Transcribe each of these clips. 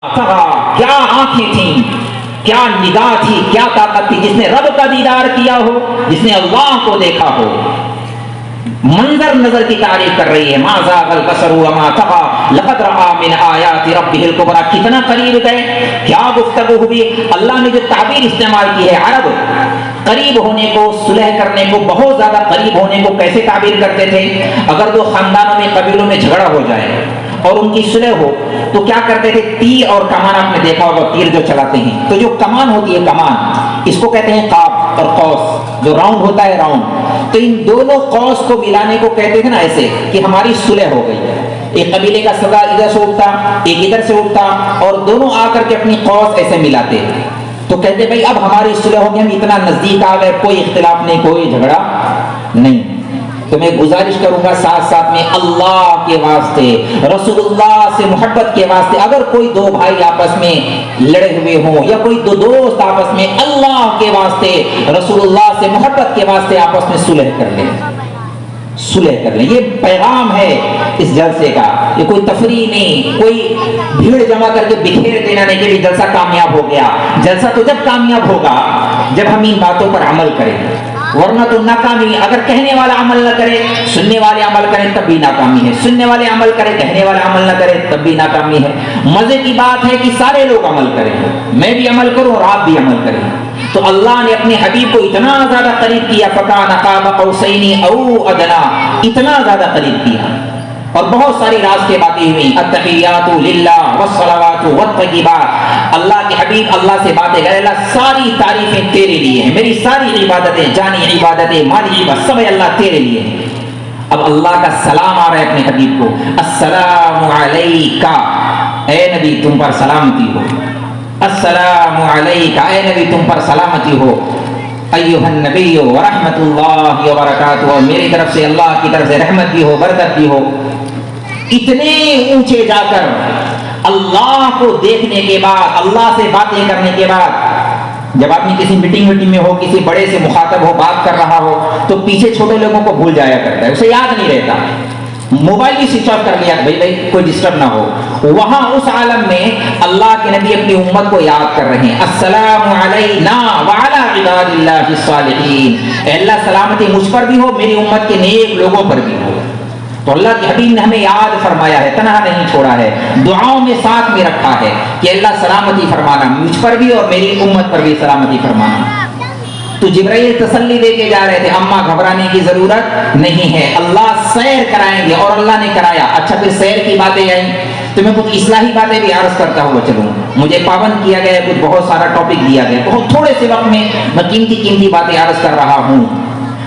کیا آنکھیں تھیں، کیا نگاہ تھی، کیا طاقت تھی جس نے رب کا دیدار کیا ہو، جس نے اللہ کو دیکھا ہو۔ منظر نظر کی تعریف کر رہی ہے، ما زاغ البصر وما طغى لقد رأى من آیات ربہ الکبریٰ۔ کتنا قریب گئے، کیا گفتگو ہوئی۔ اللہ نے جو تعبیر استعمال کی ہے، عرب قریب ہونے کو، صلح کرنے کو، بہت زیادہ قریب ہونے کو کیسے تعبیر کرتے تھے؟ اگر دو خاندانوں میں، قبیلوں میں جھگڑا ہو جائے اور ان کی صلح ہو تو کیا کرتے تھے؟ تیر اور کمان، آپ نے دیکھا ہوگا تیر جو چلاتے ہیں، تو جو کمان ہوتی ہے، کمان اس کو کہتے ہیں قاب اور قوس، جو راؤنڈ ہوتا ہے راؤنڈ، تو ان دونوں قوس کو ملانے کو کہتے تھے نا ایسے کہ ہماری صلح ہو گئی۔ ایک قبیلے کا سردار ادھر سے اٹھتا، ایک ادھر سے اٹھتا، اور دونوں آ کر کے اپنی قوس ایسے ملاتے، تو کہتے بھائی اب ہماری صلح ہو گئی، ہم اتنا نزدیک آ گئے، کوئی اختلاف نہیں، کوئی جھگڑا نہیں۔ تو میں گزارش کروں گا ساتھ ساتھ میں اللہ کے واسطے، رسول اللہ سے محبت کے واسطے، اگر کوئی دو بھائی آپس میں لڑے ہوئے ہوں یا کوئی دو دوست آپس میں، اللہ کے واسطے، رسول اللہ سے محبت کے واسطے آپس میں صلح کر لیں، صلح کر لیں۔ یہ پیغام ہے اس جلسے کا، یہ کوئی تفریح نہیں، کوئی بھیڑ جمع کر کے بکھیر دینا نہیں کہ جلسہ کامیاب ہو گیا۔ جلسہ تو جب کامیاب ہوگا جب ہم ان باتوں پر عمل کریں، ورنہ تو ناکامی۔ اگر کہنے والا عمل نہ کرے، سننے والے عمل کریں تب بھی ناکامی ہے، سننے والے عمل کریں، کہنے والے عمل نہ کرے تب بھی ناکامی ہے۔ مزے کی بات ہے کہ سارے لوگ عمل کریں، میں بھی عمل کروں اور آپ بھی عمل کریں۔ تو اللہ نے اپنے حبیب کو اتنا زیادہ قریب کیا، فَكَانَ قَابَ قَوْسَيْنِ أَوْ أَدْنَىٰ، اتنا زیادہ قریب کیا، اور بہت ساری راز کے باتیں ہوئی، التحیات للہ والصلوات والطیبات۔ اللہ کے حبیب اللہ سے باتیں کرے، اللہ ساری تعریفیں تیرے لیے ہیں، میری ساری عبادتیں، جانی عبادتیں، مالی عبادت، سب اللہ تیرے لیے ہیں۔ اب اللہ کا سلام آ رہا ہے اپنے حبیب کو، السلام علیکہ، اے نبی تم پر سلامتی ہو، السلام علیکہ، اے نبی تم پر سلامتی ہو، ایھا النبی ورحمۃ اللہ وبرکاتہ، اور میری طرف سے، اللہ کی طرف سے رحمت بھی ہو، برکت بھی ہو۔ اتنے اونچے جا کر اللہ کو دیکھنے کے بعد، اللہ سے باتیں کرنے کے بعد، جب آدمی کسی میٹنگ میں ہو، کسی بڑے سے مخاطب ہو، بات کر رہا ہو، تو پیچھے چھوٹے لوگوں کو بھول جایا کرتا ہے، اسے یاد نہیں رہتا، موبائل بھی سوئچ آف کر لیا، بھائی کوئی ڈسٹرب نہ ہو۔ وہاں اس عالم میں اللہ کے نبی اپنی امت کو یاد کر رہے ہیں، السلام علینا وعلی عباد اللہ الصالحین، اے اللہ سلامتی مجھ پر بھی ہو، میری امت کے نیک لوگوں پر بھی ہو۔ تو اللہ کے حبیب نے ہمیں یاد فرمایا ہے، تنہا نہیں چھوڑا ہے، دعاؤں میں ساتھ میں رکھا ہے کہ اللہ سلامتی فرمانا مجھ پر بھی اور میری امت پر بھی سلامتی فرمانا۔ تو جبرائیل تسلی دے کے جا رہے تھے، اماں گھبرانے کی ضرورت نہیں ہے، اللہ سیر کرائیں گے، اور اللہ نے کرایا۔ اچھا پھر سیر کی باتیں آئیں تو میں کچھ اصلاحی باتیں بھی عرض کرتا ہوا چلوں، مجھے پابند کیا گیا، کچھ بہت سارا ٹاپک دیا گیا، بہت تھوڑے سے وقت میں قیمتی باتیں عرض کر رہا ہوں۔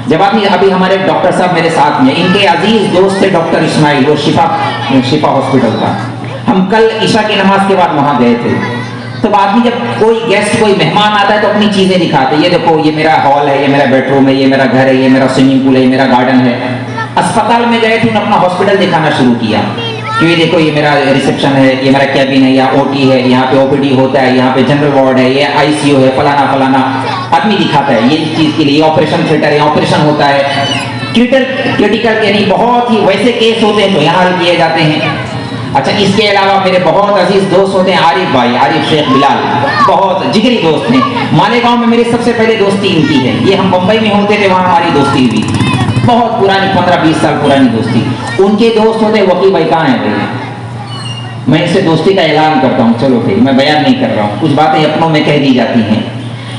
جب ابھی ہمارے ڈاکٹر صاحب میرے ساتھ میں، ان کے عزیز دوست تھے ڈاکٹر اسماعیل، وہ شفا ہاسپٹل کا، ہم کل عشاء کی نماز کے بعد وہاں گئے تھے۔ تو آدمی جب کوئی گیسٹ، کوئی مہمان آتا ہے تو اپنی چیزیں دکھاتے، یہ دیکھو یہ میرا ہال ہے، یہ میرا بیڈ روم ہے، یہ میرا گھر ہے، یہ میرا سوئمنگ پول ہے، یہ میرا گارڈن ہے۔ اسپتال میں گئے تھے، انہوں نے اپنا ہاسپٹل دکھانا شروع کیا کہ یہ دیکھو یہ میرا ریسپشن ہے، یہ میرا کیبن ہے، یا او ٹی ہے، یہاں پہ او پی ڈی ہوتا ہے، یہاں پہ جنرل وارڈ ہے، یہ آئی سی یو ہے، فلانا فلانا آدمی دکھاتا ہے، یہ چیز کے لیے آپریشن تھیٹر ہے، آپریشن ہوتا ہے، کریٹیکل یعنی بہت ہی ویسے کیس ہوتے ہیں تو یہاں حل کیے جاتے ہیں۔ اچھا اس کے علاوہ میرے بہت عزیز دوست ہوتے ہیں، عارف بھائی، عارف شیخ بلال، بہت جگری دوست ہیں، مالیگاؤں میں میری سب سے پہلے دوستی ان کی ہے، یہ ہم بمبئی میں ہوتے تھے، وہاں ہماری دوستی ہوئی، بہت پرانی، 15-20 سال پرانی دوستی۔ ان کے دوست ہوتے ہیں، وکیل بھائی کہاں ہیں بھائی؟ میں ان سے دوستی کا اعلان کرتا ہوں، چلو پھر میں بیان نہیں کر رہا ہوں، کچھ باتیں اپنوں میں کہہ دی جاتی ہیں۔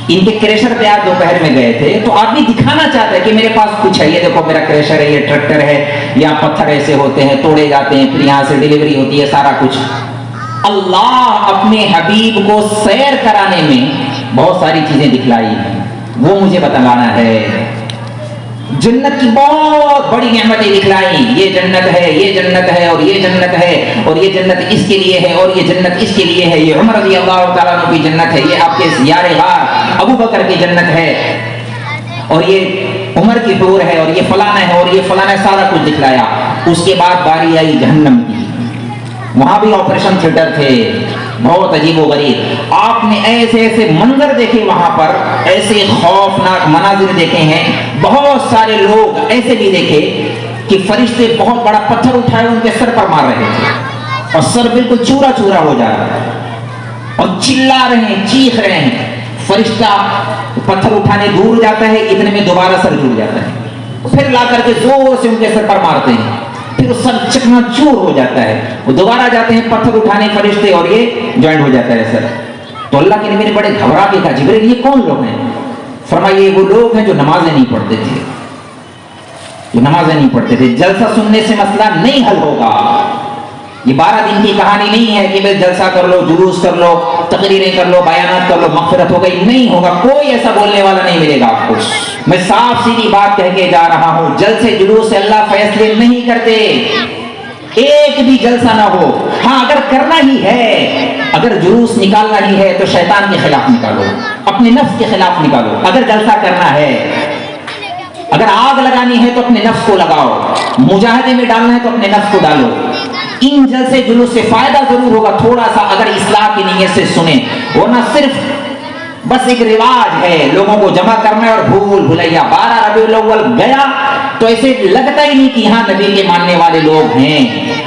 ان کے کریشر پہ آج دوپہر میں گئے تھے، تو آدمی دکھانا چاہتا ہے کہ میرے پاس کچھ ہے، یہ دیکھو میرا کریشر ہے، یہ ٹریکٹر ہے، یہاں پتھر ایسے ہوتے ہیں، توڑے جاتے ہیں، پھر یہاں سے ڈیلیوری ہوتی ہے، سارا کچھ۔ اللہ اپنے حبیب کو سیر کرانے میں بہت ساری چیزیں دکھلائی ہیں، وہ مجھے بتلانا ہے۔ جنت کی بہت بڑی نعمتیں دکھلائی، یہ جنت ہے، یہ جنت ہے، اور یہ جنت ہے، اور یہ جنت اس کے لیے ہے، اور یہ جنت اس کے لیے ہے، یہ عمر رضی اللہ تعالیٰ عنہ کی جنت ہے، یہ آپ کے یار غار ابو بکر کی جنت ہے، اور یہ عمر کی حور ہے، اور یہ فلانا ہے، اور یہ فلانا ہے، سارا کچھ دکھلایا۔ اس کے بعد باری آئی جہنم کی، وہاں بھی آپریشن تھیٹر تھے، بہت عجیب و غریب، آپ نے ایسے ایسے منظر دیکھے، وہاں پر ایسے خوفناک مناظر دیکھے ہیں، بہت سارے لوگ ایسے بھی دیکھے کہ فرشتے بہت بڑا پتھر اٹھائے ان کے سر پر مار رہے تھے، اور سر بالکل چورا چورا ہو جا رہا ہے۔ چلا رہے ہیں, چیخ رہے ہیں, فرشتہ پتھر اٹھانے دور جاتا ہے, اتنے میں دوبارہ سر جڑ جاتا ہے, پھر لا کر کے زور سے ان کے سر پر مارتے ہیں, پھر وہ سر چکنا چور ہو جاتا ہے, وہ دوبارہ جاتے ہیں پتھر اٹھانے فرشتے اور یہ جوائنٹ ہو جاتا ہے سر. تو اللہ کے نبی نے بڑے گھبرا کے کہا جبریل یہ کون لوگ ہیں؟ فرمایا یہ وہ لوگ ہیں جو نمازیں نہیں پڑھتے تھے, جو نمازیں نہیں پڑھتے تھے. جلسہ سننے سے مسئلہ نہیں حل ہوگا. یہ 12 دن کی کہانی نہیں ہے کہ بس جلسہ کر لو, جلوس کر لو, تقریریں کر لو, بیانات کر لو, مغفرت ہو گئی. نہیں ہوگا, کوئی ایسا بولنے والا نہیں ملے گا آپ کو. میں صاف سیدھی بات کہہ کے جا رہا ہوں, جلسے جلوس سے اللہ فیصلے نہیں کرتے. ایک بھی جلسہ نہ ہو. ہاں اگر کرنا ہی ہے, اگر جلوس نکالنا ہی ہے تو شیطان کے خلاف نکالو, اپنے نفس کے خلاف نکالو. اگر جلسہ کرنا ہے, اگر آگ لگانی ہے تو اپنے نفس کو لگاؤ, مجاہدے میں ڈالنا ہے تو اپنے نفس کو ڈالو. ان جلسے جلوس سے فائدہ ضرور ہوگا تھوڑا سا اگر اصلاح کی نیت سے سنیں, ورنہ صرف بس ایک رواج ہے لوگوں کو جمع کرنا ہے اور بھول بھلیا. 12 ربیع الاول گیا تو ایسے لگتا ہی نہیں کہ یہاں نبی کے ماننے والے لوگ ہیں.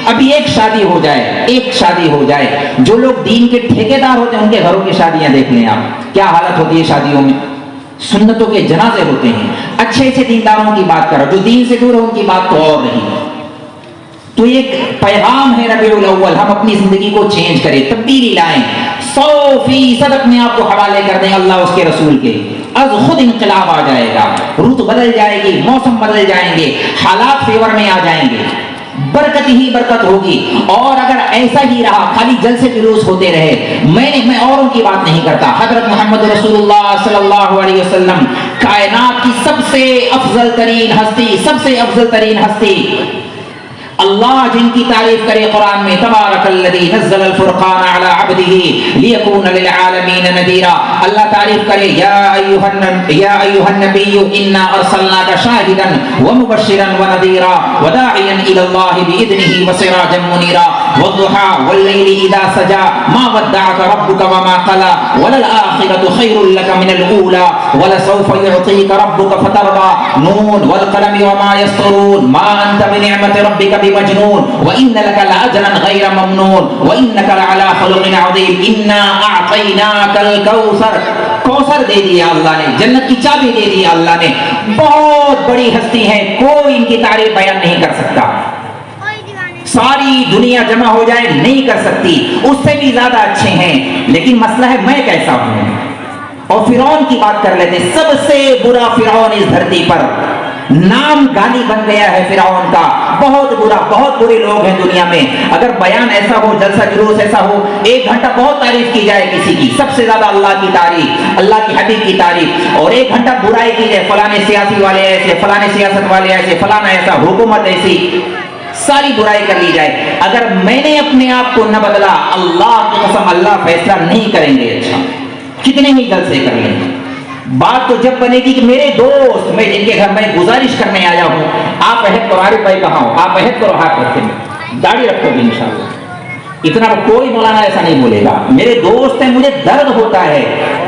ابھی ایک شادی ہو جائے, ایک شادی ہو جائے, جو لوگ دین کے ٹھیکیدار ہوتے ہیں ان کے گھروں کی شادیاں دیکھ لیں آپ, کیا حالت ہوتی ہے شادیوں میں. سنتوں کے جنازے ہوتے ہیں. اچھے اچھے دینداروں کی بات کرو, جو دین سے دور ہے ان کی بات تو اور نہیں. تو ایک پیغام ہے ربیع الاول, ہم اپنی زندگی کو چینج کریں, تبدیلی لائیں, 100% اپنے آپ کو حوالے کر دیں اللہ اس کے رسول کے. از خود انقلاب آ جائے گا, رت بدل جائے گی, موسم بدل جائیں گے, حالات فیور میں آ جائیں گے, برکت ہی برکت ہوگی. اور اگر ایسا ہی رہا, خالی جلسے جلوس ہوتے رہے, میں اوروں کی بات نہیں کرتا, حضرت محمد رسول اللہ صلی اللہ علیہ وسلم کائنات کی سب سے افضل ترین ہستی, سب سے افضل ترین ہستی, اللہ جن کی تعریف کرے قرآن میں, تبارک الذی نزل الفرقان علی عبدہ لیکون للعالمین نذیرا. اللہ تعریف کرے, یا ایھا النبی انا ارسلناک شاہدا ومبشرا ونذیرا وداعیا الی اللہ باذنہ وسراجا منیرا والضحى واللیل اذا سجى ما ودعك ربك وما قلى وللآخرة خیر لك من الاولى ولسوف يعطيك ربك فترضى نون والقلم وما يسطرون ما انت بنعمة ربك مجنون وإن لك لأجرا غير ممنون وإنك لعلى خلق عظيم إنا أعطيناك الكوثر. کوثر دے دیا اللہ نے, جنت کی چابی دے دی اللہ نے. بہت بڑی ہستی ہے, کوئی ان کی تعریف بیان نہیں کر سکتا. ساری دنیا جمع ہو جائے نہیں کر سکتی, اس سے بھی زیادہ اچھے ہیں. لیکن مسئلہ ہے میں کیسا ہوں. اور فرعون کی بات کر لیتے, سب سے برا فرعون اس دھرتی پر, نام گالی بن گیا ہے فرعون کا, بہت برا, بہت برے لوگ ہیں دنیا میں. اگر بیان ایسا ہو, جلسہ جلوس ایسا ہو, 1 گھنٹہ بہت تعریف کی جائے کسی کی, سب سے زیادہ اللہ کی تعریف, اللہ کی حبیب کی تعریف, اور 1 گھنٹہ برائی کی جائے, فلانے سیاسی والے ایسے, فلانے سیاست والے ایسے, فلانا ایسا, حکومت ایسی, ساری برائی کر لی جائے. اگر میں نے اپنے آپ کو نہ بدلا, اللہ کی قسم اللہ فیصلہ نہیں کریں گے. اچھا کتنے ہی جلسے کر لیں, بات تو جب بنے گی کہ میرے دوست, میں جن کے گھر میں گزارش کرنے آیا ہوں, آپ عہد کرو. عارف بھائی کہاں ہو, آپ عہد کرو, ہاتھ رکھتے ہیں, داڑھی رکھو گے انشاءاللہ. اتنا کوئی مولانا ایسا نہیں بولے گا. میرے دوست ہیں, مجھے درد ہوتا ہے,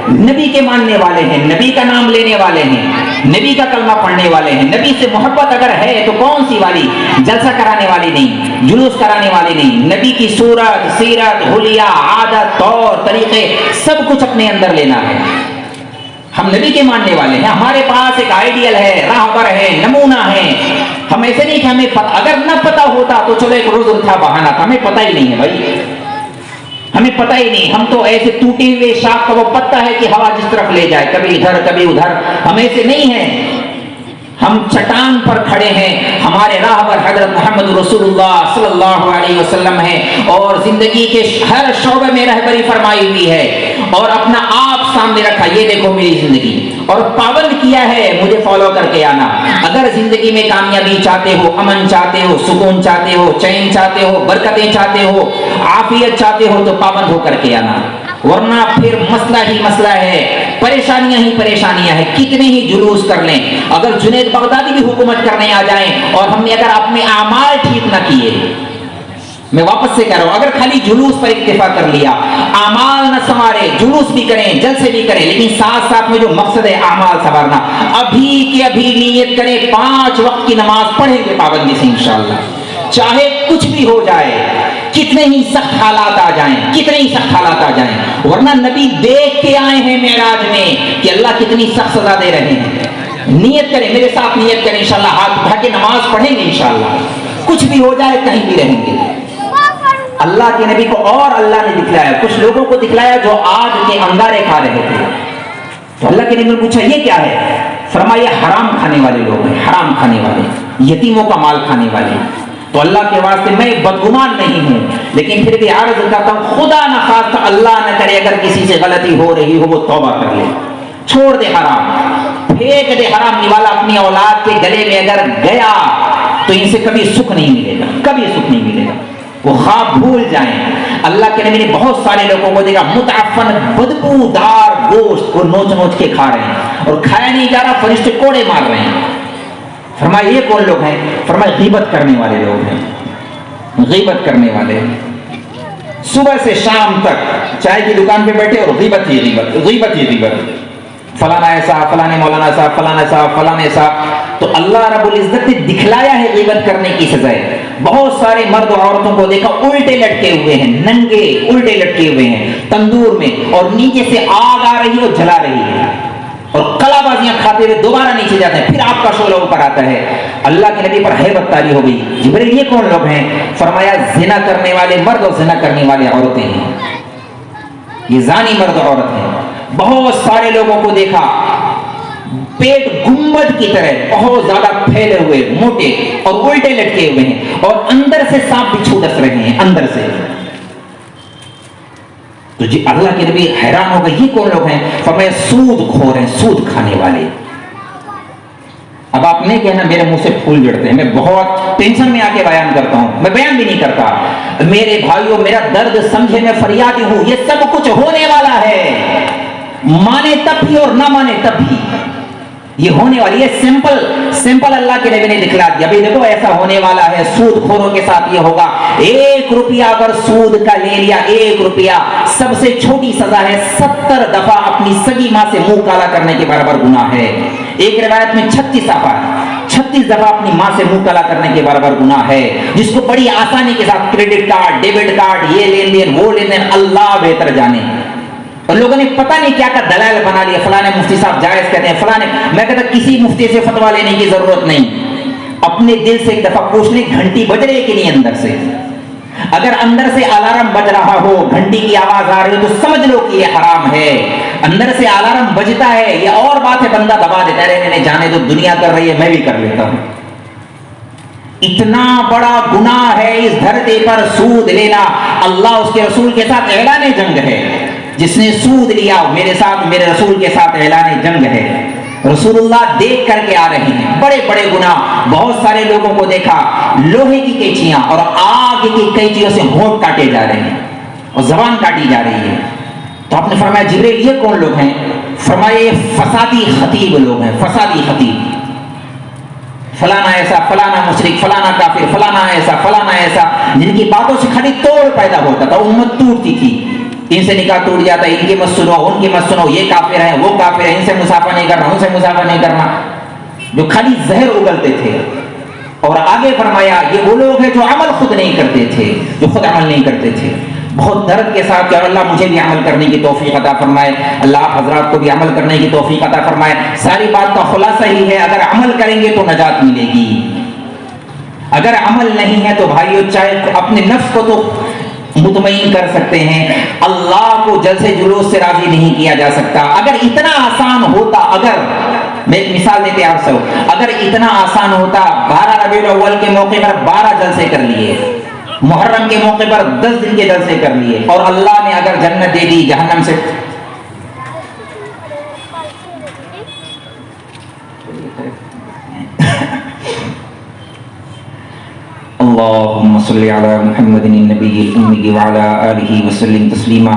نبی کے ماننے والے ہیں, نبی کا نام لینے والے ہیں, نبی کا کلمہ پڑھنے والے ہیں, نبی سے محبت اگر ہے تو کون سی والی, جلسہ کرانے والی نہیں, جلوس کرانے والی نہیں. نبی کی صورت, سیرت, حلیہ, عادت, طور طریقے, سب کچھ اپنے اندر لینا ہے. ہم نبی کے ماننے والے ہیں, ہمارے پاس ایک آئیڈیل ہے, راہبر ہے, نمونہ ہے. ہم ایسے نہیں کہ ہمیں اگر نہ پتا ہوتا تو چلو ایک روز تھا, بہانہ تھا, ہمیں پتہ ہی نہیں ہے بھائی, ہمیں پتہ ہی نہیں. ہم تو ایسے ٹوٹے ہوئے شاخ کا وہ پتا ہے کہ ہوا جس طرف لے جائے, کبھی ادھر کبھی ادھر, ہم ایسے نہیں ہیں. ہم چٹان پر کھڑے ہیں, ہمارے راہبر حضرت محمد رسول اللہ صلی اللہ علیہ وسلم ہیں, اور زندگی کے ہر شعبے میں رہبری فرمائی ہوئی ہے, اور اپنا آپ سامنے رکھا, یہ دیکھو میری زندگی, اور پابند کیا ہے مجھے فالو کر کے آنا. اگر زندگی میں کامیابی چاہتے ہو, امن چاہتے ہو, سکون چاہتے ہو, چین چاہتے ہو, برکتیں چاہتے ہو, عافیت چاہتے ہو, تو پابند ہو کر کے آنا, ورنہ پھر مسئلہ ہی مسئلہ ہے, پریشانیاں ہی پریشانیاں ہیں. کتنے ہی جلوس کر لیں, اگر جنید بغدادی بھی حکومت کرنے آ جائیں, اور ہم نے اگر اپنے اعمال ٹھیک نہ کیے, میں واپس سے کہہ رہا ہوں, اگر خالی جلوس پر اکتفا کر لیا, اعمال نہ سنوارے, جلوس بھی کریں, جلسے بھی کریں, لیکن ساتھ ساتھ میں جو مقصد ہے اعمال سنوارنا, ابھی کی ابھی نیت کریں 5 وقت کی نماز پڑھیں گے پابندی سے انشاءاللہ, چاہے کچھ بھی ہو جائے, کتنے ہی سخت حالات آ جائیں، کتنے ہی سخت حالات آ جائیں، ورنہ نبی دیکھ کے آئے ہیں معراج میں کہ اللہ کتنی سخت سزا دے رہے ہیں۔ نیت کریں، میرے ساتھ نیت کریں انشاءاللہ، ہاتھ اٹھا کے نماز پڑھیں گے انشاءاللہ، کچھ بھی ہو جائے کہیں بھی رہیں گے۔ اللہ کے نبی کو اور اللہ نے دکھلایا، کچھ لوگوں کو دکھلایا جو آگ کے انگارے کھا رہے تھے، تو اللہ کے نبی نے پوچھا یہ کیا ہے؟ فرمایا حرام کھانے والے لوگ ہیں، حرام کھانے والے، یتیموں کا مال کھانے والے۔ تو اللہ کے واسطے میں بدگمان نہیں ہوں، لیکن پھر بھی عرض کرتا ہوں خدا نہ خواستہ اللہ نہ کرے اگر کسی سے غلطی ہو رہی ہو وہ توبہ کر لے، چھوڑ دے حرام، پھینک دے حرام نوالا اپنی اولاد کے گلے میں اگر گیا تو ان سے کبھی سکھ نہیں ملے گا، کبھی سکھ نہیں ملے گا، وہ خواب بھول جائیں۔ اللہ کے نبی نے بہت سارے لوگوں کو دیکھا متعفن بدبودار گوشت کو نوچ نوچ کے کھا رہے ہیں، اور کھایا نہیں جا رہا، فرشتے کوڑے مار رہے ہیں۔ فرمایا یہ کون لوگ ہیں؟ فرمایا غیبت کرنے والے لوگ ہیں، غیبت کرنے والے، صبح سے شام تک چائے کی دکان پہ بیٹھے اور غیبت ہی غیبت، غیبت ہی غیبت، فلانا ایسا، فلانے مولانا صاحب، فلانا صاحب، فلانے صاحب۔ تو اللہ رب العزت نے دکھلایا ہے غیبت کرنے کی سزائے۔ بہت سارے مرد و عورتوں کو دیکھا الٹے لٹکے ہوئے ہیں، ننگے الٹے لٹکے ہوئے ہیں تندور میں، اور نیچے سے آگ آ رہی ہے اور جلا رہی ہے، اور کلا بازیاں کھاتے ہوئے دوبارہ نیچے جاتے ہیں، پھر آپ کا شعلہ اوپر آتا ہے۔ اللہ کے نبی پر ہیبت طاری ہو گئی، جبریل یہ کون لوگ ہیں؟ فرمایا زنا کرنے والے مرد اور زنا کرنے والے عورتیں ہیں، یہ زانی مرد اور عورت ہیں۔ بہت سارے لوگوں کو دیکھا پیٹ گنبد کی طرح بہت زیادہ پھیلے ہوئے، موٹے اور الٹے لٹکے ہوئے ہیں، اور اندر سے سانپ بچھو ڈس رہے ہیں، اندر سے۔ تو جی اللہ کے نبی حیران ہو گئے یہ کون لوگ ہیں؟ فرمایا سود کھور ہیں، سود کھانے والے۔ اب آپ نے کہنا میرے منہ سے پھول جڑتے ہیں، میں بہت ٹینشن میں آ کے بیان کرتا ہوں، میں بیان بھی نہیں کرتا۔ میرے بھائیوں میرا درد سمجھے، میں فریادی ہوں، یہ سب کچھ ہونے والا ہے، مانے تب بھی اور نہ مانے تب بھی یہ ہونے والی ہے۔ سمپل اللہ کے نبی نے دکھلا دیا، ابھی دیکھو ایسا ہونے والا ہے، سود خوروں کے ساتھ یہ ہوگا۔ 1 روپیہ اگر سود کا لے لیا، 1 روپیہ، سب سے چھوٹی سزا ہے 70 دفعہ اپنی سگی ماں سے منہ کالا کرنے کے برابر گناہ ہے۔ ایک روایت میں 36 دفعہ اپنی ماں سے منہ کالا کرنے کے برابر گناہ ہے، جس کو بڑی آسانی کے ساتھ کریڈٹ کارڈ، ڈیبٹ کارڈ، یہ لین دین وہ لین دین، اللہ بہتر جانے۔ اور لوگوں نے پتہ نہیں کیا کا دلائل بنا لیا، فلانے مفتی صاحب جائز کہتے ہیں، فلانے۔ میں کہتا کسی مفتی سے فتویٰ لینے کی ضرورت نہیں، اپنے دل سے ایک دفعہ پوچھ لیں گھنٹی بج رہی ہے کہ نہیں اندر سے۔ اگر اندر سے الارم بج رہا ہو، گھنٹی کی آواز آ رہی ہو، تو سمجھ لو کہ یہ حرام ہے۔ اندر سے الارم بجتا ہے یہ اور بات ہے، بندہ دبا دیتا ہے، رہنے جانے دو، دنیا کر رہی ہے میں بھی کر لیتا ہوں۔ اتنا بڑا گناہ ہے اس دھرتی پر سود لینا، اللہ اس کے رسول کے ساتھ اعلان جنگ ہے۔ جس نے سود لیا میرے ساتھ، میرے رسول کے ساتھ اعلان جنگ ہے۔ رسول اللہ دیکھ کر کے آ رہے ہیں بڑے بڑے گناہ۔ بہت سارے لوگوں کو دیکھا لوہے کی قینچیاں اور آگ کی قینچیوں سے ہونٹ کاٹے جا رہے ہیں اور زبان کاٹی جا رہی ہے۔ تو آپ نے فرمایا جبریل یہ کون لوگ ہیں؟ فرمایا یہ فسادی خطیب لوگ ہیں، فسادی خطیب، فلانا ایسا، فلانا مشرک، فلانا کافر، فلانا ایسا، فلانا ایسا، جن کی باتوں سے خالی توڑ پیدا ہوتا تھا، امت ٹوٹتی تھی۔ ان سے نکاح ٹوٹ جاتا ہے، ان کی مت سنو، ان کی مت سنو، یہ کافر ہیں، وہ کافر ہیں، ان سے مسافہ نہیں کرنا، ان سے مسافہ نہیں کرنا، جو خالی زہر اگلتے تھے۔ اور آگے فرمایا یہ وہ لوگ ہیں جو عمل خود نہیں کرتے تھے، جو خود عمل نہیں کرتے تھے۔ بہت درد کے ساتھ کہ اللہ مجھے بھی عمل کرنے کی توفیق عطا فرمائے، اللہ آپ حضرات کو بھی عمل کرنے کی توفیق عطا فرمائے۔ ساری بات کا خلاصہ ہی ہے اگر عمل کریں گے تو نجات ملے گی، اگر عمل نہیں ہے تو بھائیو چاہے اپنے نفس کو تو مطمئن کر سکتے ہیں، اللہ کو جلسے جلوس سے راضی نہیں کیا جا سکتا۔ اگر اتنا آسان ہوتا، اگر میں ایک مثال دیتے آپ سے، اگر اتنا آسان ہوتا 12 ربیع الاول کے موقع پر 12 جلسے کر لیے، محرم کے موقع پر 10 دن کے جلسے کر لیے، اور اللہ نے اگر جنت دے دی، جہنم سے اللہم صلی علی محمد النبی الأمی وعلی آلہ وسلم تسلیما۔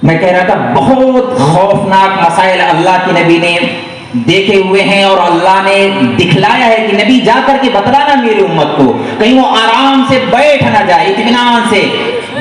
میں کہہ رہا تھا بہت خوفناک مسائل اللہ کے نبی نے دیکھے ہوئے ہیں، اور اللہ نے دکھلایا ہے کہ نبی جا کر کے بتلانا میری امت کو، کہیں وہ آرام سے بیٹھ نہ جائے، اطمینان سے۔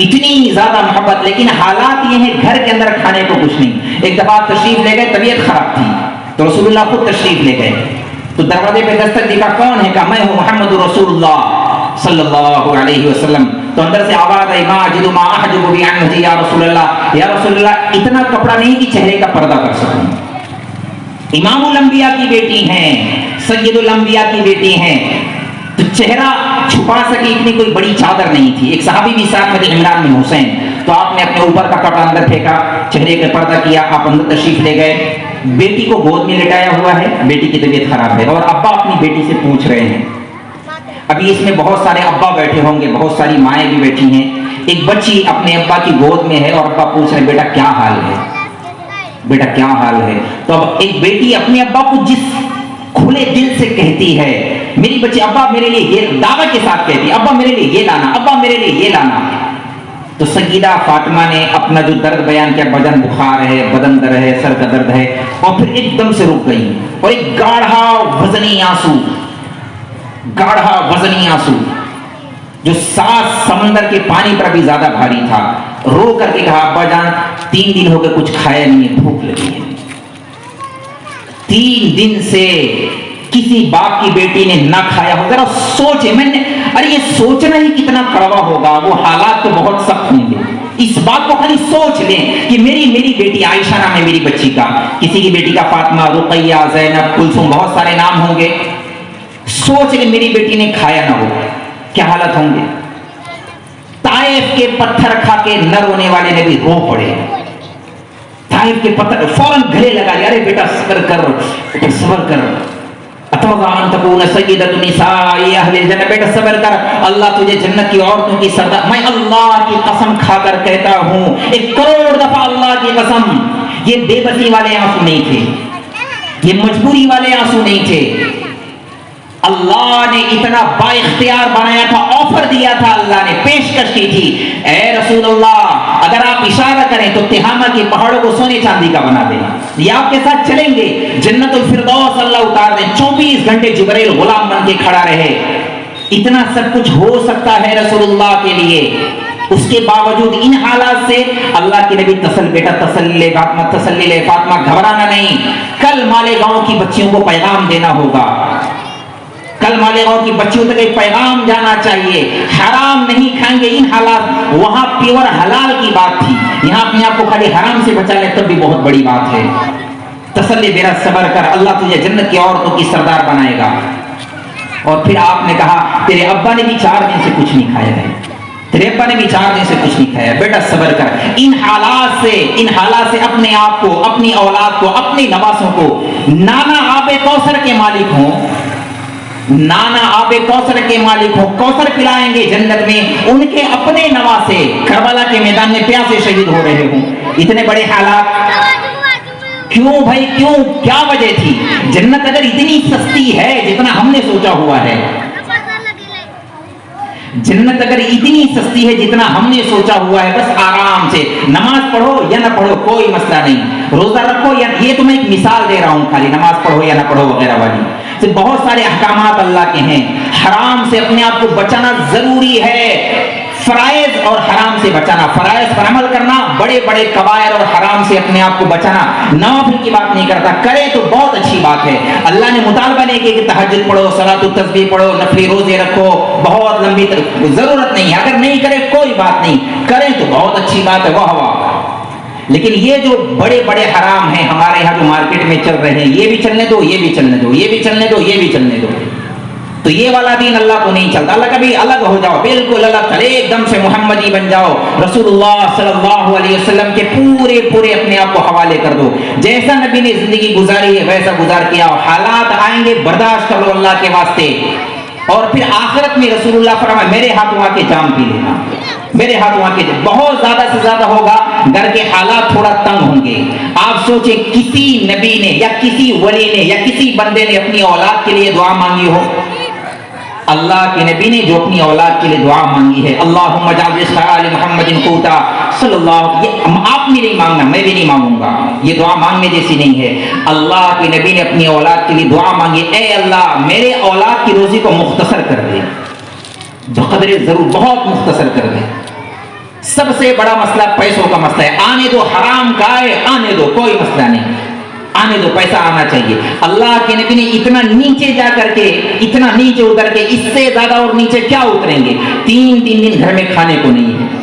اتنی زیادہ محبت، لیکن حالات یہ ہیں گھر کے اندر کھانے کو کچھ نہیں۔ ایک دفعہ تشریف لے گئے، طبیعت خراب تھی تو رسول اللہ خود تشریف لے گئے، تو دروازے پہ دستک دی، کون ہے؟ کہا میں ہوں محمد رسول اللہ صلی اللہ علیہ وسلم۔ تو اندر سے آواز آئی، ما اجد ما احجب بی عن وجهی یا رسول اللہ، یا رسول اللہ اتنا کپڑا نہیں کہ چہرے کا پردہ کر سکوں۔ امام الانبیاء کی بیٹی ہیں، سید الانبیاء کی بیٹی ہیں، تو چہرہ چھپا سکے اتنی کوئی بڑی چادر نہیں تھی۔ ایک صحابی بھی ساتھ میں تھے، عمران بن حسین، تو آپ نے اپنے اوپر کا کپڑا اندر پھینکا، چہرے کا پردہ کیا، آپ اندر تشریف لے گئے، بیٹی کو گود میں لٹایا ہوا ہے، بیٹی کی طبیعت خراب ہے، اور ابا اپنی بیٹی سے پوچھ رہے ہیں۔ ابھی اس میں بہت سارے ابا بیٹھے ہوں گے، بہت ساری مائیں بھی بیٹھی ہیں، ایک بچی اپنے ابا کی گود میں ہے اور ابا پوچھ رہے ہیں بیٹا کیا حال ہے، بیٹا کیا حال ہے۔ تو اب ایک بیٹی اپنے ابا کو جس کھلے دل سے کہتی ہے، میری بچی ابا میرے لیے یہ دعوی کے ساتھ کہتی ہے، ابا میرے لیے یہ لانا، ابا میرے لیے یہ لانا، تو سیدہ فاطمہ نے اپنا جو درد بیان کیا، بدن بخار ہے، بدن درد ہے، سر کا درد ہے، اور پھر ایک دم سے رک گئی اور ایک گاڑھا وزنی آنسو، گاڑھا وزنی آنسو جو 7 سمندر کے پانی پر بھی زیادہ بھاری تھا، رو کر کے کہا ابا جان 3 دن ہو گئے کچھ کھایا نہیں ہے، بھوک لگی ہے۔ 3 دن سے کسی باپ کی بیٹی نے نہ کھایا ہو، ذرا سوچے، میں نے ارے یہ سوچنا ہی کتنا کڑوا ہوگا، وہ حالات تو بہت سخت ہوں گے، اس بات کو خالی سوچ لیں کہ میری بیٹی عائشہ نام ہے میری بچی کا، کسی کی بیٹی کا فاطمہ، رقیہ، زینب، کلثوم، بہت سارے نام ہوں گے، سوچ لیں میری بیٹی نے کھایا نہ ہو کیا حالت ہوں گے۔ طائف کے پتھر کھا کے نہ رونے والے نے بھی رو پڑے، طائف کے پتھر فوراً گلے لگا لیا، ارے بیٹا صبر کر، بیٹا صبر کر، اتوقع ان تکون سیدۃ النساء اہل الجنہ، بیٹا صبر کر، اللہ تجھے جنت کی عورتوں کی سردار، میں اللہ کی قسم کھا کر کہتا ہوں 1 کروڑ دفعہ اللہ کی قسم، یہ بے بسی والے آنسو نہیں تھے، یہ مجبوری والے آنسو نہیں تھے، اللہ نے اتنا با اختیار بنایا تھا، آفر دیا تھا، اللہ نے پیشکش کی تھی، اے رسول اللہ اگر آپ اشارہ کریں تو تہامہ کی پہاڑوں کو سونے چاندی کا بنا دیں، یہ آپ کے ساتھ چلیں گے، جنت الفردوس اللہ اتار دیں، 24 گھنٹے جبرائیل غلام بن کے کھڑا رہے، اتنا سب کچھ ہو سکتا ہے رسول اللہ کے لیے، اس کے باوجود ان حالات سے اللہ کے نبی بیٹا تسلی لے فاطمہ، تسلی لے فاطمہ، گھبرانا نہیں، کل مالیگاؤں کی بچیوں کو پیغام دینا ہوگا، کل مالیگاؤں کی بچیوں تک ایک پیغام جانا چاہیے، حرام نہیں کھائیں گے، ان حالات وہاں پیور حلال کی بات تھی، یہاں اپنے آپ کو خالی حرام سے بچا لے تب بھی بہت بڑی بات ہے۔ تسلی میرا صبر کر، اللہ تجھے جنت کی عورتوں کی سردار بنائے گا۔ اور پھر آپ نے کہا تیرے ابا نے بھی 4 دن سے کچھ نہیں کھایا ہے، تیرے ابا نے بھی 4 دن سے کچھ نہیں کھایا، بیٹا صبر کر، ان حالات سے اپنے آپ کو، اپنی اولاد کو، اپنے نواسوں کو نانا آب کوثر کے مالک ہوں، نانا آب کوثر کے مالک ہوں، کوثر پلائیں گے جنت میں، ان کے اپنے نواسے کربلا کے میدان میں پیاسے شہید ہو رہے ہوں، اتنے بڑے حالات کیوں بھائی، کیوں، کیا وجہ تھی؟ جنت اگر اتنی سستی ہے جتنا ہم نے سوچا ہوا ہے، جنت اگر اتنی سستی ہے جتنا ہم نے سوچا ہوا ہے، بس آرام سے نماز پڑھو یا نہ پڑھو کوئی مسئلہ نہیں، روزہ رکھو یا، یہ تو میں ایک مثال دے رہا ہوں، خالی نماز پڑھو یا نہ پڑھو وغیرہ والی، تو بہت سارے احکامات اللہ کے ہیں، حرام سے اپنے آپ کو بچانا ضروری ہے، فرائض اور حرام سے بچانا، فرائض پر عمل کرنا، بڑے بڑے کبائر اور حرام سے اپنے آپ کو بچانا، نوافل کی بات نہیں کرتا، کرے تو بہت اچھی بات ہے، اللہ نے مطالبہ نہیں کیا کہ تہجد پڑھو، صلاۃ التسبیح پڑھو، نفلی روزے رکھو، بہت لمبی ضرورت نہیں ہے، اگر نہیں کرے کوئی بات نہیں، کرے تو بہت اچھی بات ہے، واہ واہ، لیکن یہ جو بڑے بڑے حرام ہیں ہمارے یہاں جو مارکیٹ میں چل رہے ہیں، یہ بھی چلنے دو، یہ بھی چلنے دو، یہ بھی چلنے دو، یہ بھی چلنے دو، تو یہ والا دین اللہ کو نہیں چلتا، اللہ کبھی الگ ہو جاؤ، بالکل الگ، ایک دم سے محمدی بن جاؤ، رسول اللہ صلی اللہ علیہ وسلم کے پورے اپنے آپ کو حوالے کر دو، جیسا نبی نے زندگی گزاری ہے ویسا گزار کیا، حالات آئیں گے برداشت کر لو اللہ کے واسطے، اور پھر آخرت میں رسول اللہ فرمائے میرے ہاتھوں آ کے جام پی لینا، میرے ہاتھوں آ کے، بہت زیادہ سے زیادہ ہوگا، گھر کے حالات تھوڑا تنگ ہوں گے، آپ سوچیں کسی نبی نے یا کسی ولی نے یا کسی بندے نے اپنی اولاد کے لیے دعا مانگی ہو؟ اللہ کے نبی نے جو اپنی اولاد کے لیے دعا مانگی ہے، اللہم اجعل رزق آل محمد قوتا صلی اللہ، یہ آپ بھی نہیں مانگنا، میں بھی نہیں مانگوں گا، یہ دعا مانگنے جیسی نہیں ہے، اللہ کے نبی نے اپنی اولاد کے لیے دعا مانگی، اے اللہ میرے اولاد کی روزی کو مختصر کر دے، بقدر ضرور بہت مختصر کر دے، سب سے بڑا مسئلہ پیسوں کا مسئلہ ہے. آنے دو حرام کا ہے, آنے دو, کوئی مسئلہ نہیں, آنے دو, پیسہ آنا چاہیے. اللہ کے نبی نے اتنا نیچے جا کر کے, اتنا نیچے اتر کے, اس سے زیادہ اور نیچے کیا اتریں گے؟ 3 دن گھر میں کھانے کو نہیں ہے.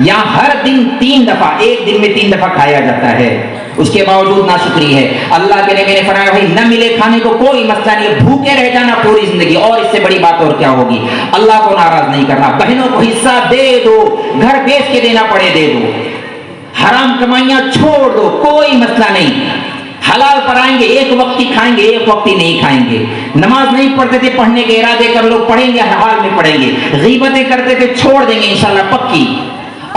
یہاں ہر دن 3 دفعہ, ایک دن میں 3 دفعہ کھایا جاتا ہے, اس کے باوجود ناشکری ہے. اللہ کے نبی نے فرمایا بھائی نہ ملے کھانے کو کوئی مسئلہ نہیں ہے, بھوکے رہ جانا پوری زندگی, اور اس سے بڑی بات اور کیا ہوگی؟ اللہ کو ناراض نہیں کرنا. بہنوں کو حصہ دے دو, گھر بیچ کے دینا پڑے دے دو, حرام کمائیاں چھوڑ دو, کوئی مسئلہ نہیں. حلال پر آئیں گے, ایک وقت ہی کھائیں گے, ایک وقت ہی نہیں کھائیں گے. نماز نہیں پڑھتے تھے, پڑھنے کے ارادے کر لو, پڑھیں گے, حال میں پڑھیں گے. غیبتیں کرتے تھے, چھوڑ دیں گے انشاءاللہ پکی.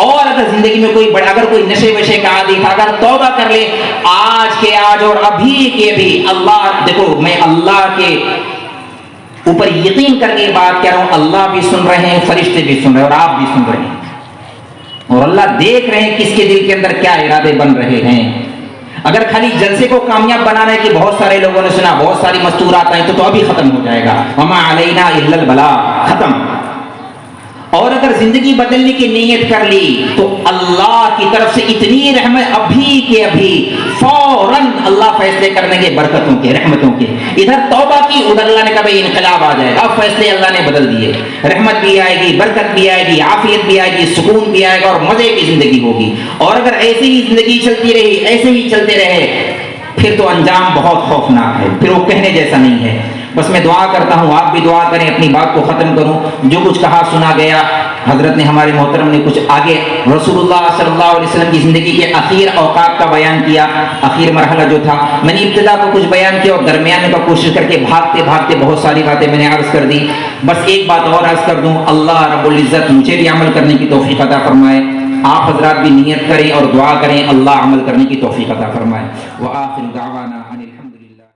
اور اگر زندگی میں اگر کوئی نشے وشے کا عادی تھا, اگر توبہ کر لے آج کے آج اور ابھی کے بھی, اللہ دیکھو میں اللہ کے اوپر یقین کر کے بات کہہ رہا ہوں, اللہ بھی سن رہے ہیں, فرشتے بھی سن رہے ہیں, اور آپ بھی سن رہے ہیں, اور اللہ دیکھ رہے ہیں کس کے دل کے اندر کیا ارادے بن رہے ہیں. اگر خالی جلسے کو کامیاب بنانا ہے کہ بہت سارے لوگوں نے سنا, بہت ساری مستورات آئیں, تو ابھی ختم ہو جائے گا, وما علینا الا البلاغ, ختم. اور اگر زندگی بدلنے کی نیت کر لی تو اللہ کی طرف سے اتنی رحمت ابھی کے ابھی فوراً اللہ فیصلے کرنے کے, برکتوں کے, رحمتوں کے. ادھر توبہ کی, ادھر اللہ نے کہا بھائی انقلاب آ جائے گا, اب فیصلے اللہ نے بدل دیے, رحمت بھی آئے گی, برکت بھی آئے گی, عافیت بھی آئے گی, سکون بھی آئے گا, اور مزے کی زندگی ہوگی. اور اگر ایسی ہی زندگی چلتی رہی, ایسے ہی چلتے رہے, پھر تو انجام بہت خوفناک ہے, پھر وہ کہنے جیسا نہیں ہے. بس میں دعا کرتا ہوں, آپ بھی دعا کریں, اپنی بات کو ختم کروں. جو کچھ کہا سنا گیا, حضرت نے, ہمارے محترم نے کچھ آگے رسول اللہ صلی اللہ علیہ وسلم کی زندگی کے اخیر اوقات کا بیان کیا, اخیر مرحلہ جو تھا. میں نے ابتدا کو کچھ بیان کیا, اور درمیان کا کوشش کر کے بھاگتے بھاگتے بہت ساری باتیں میں نے عرض کر دی. بس ایک بات اور عرض کر دوں, اللہ رب العزت مجھے بھی عمل کرنے کی توفیق عطا فرمائے, آپ حضرات بھی نیت کریں اور دعا کریں, اللہ عمل کرنے کی توفیق عطا فرمائے. وآخر دعوانا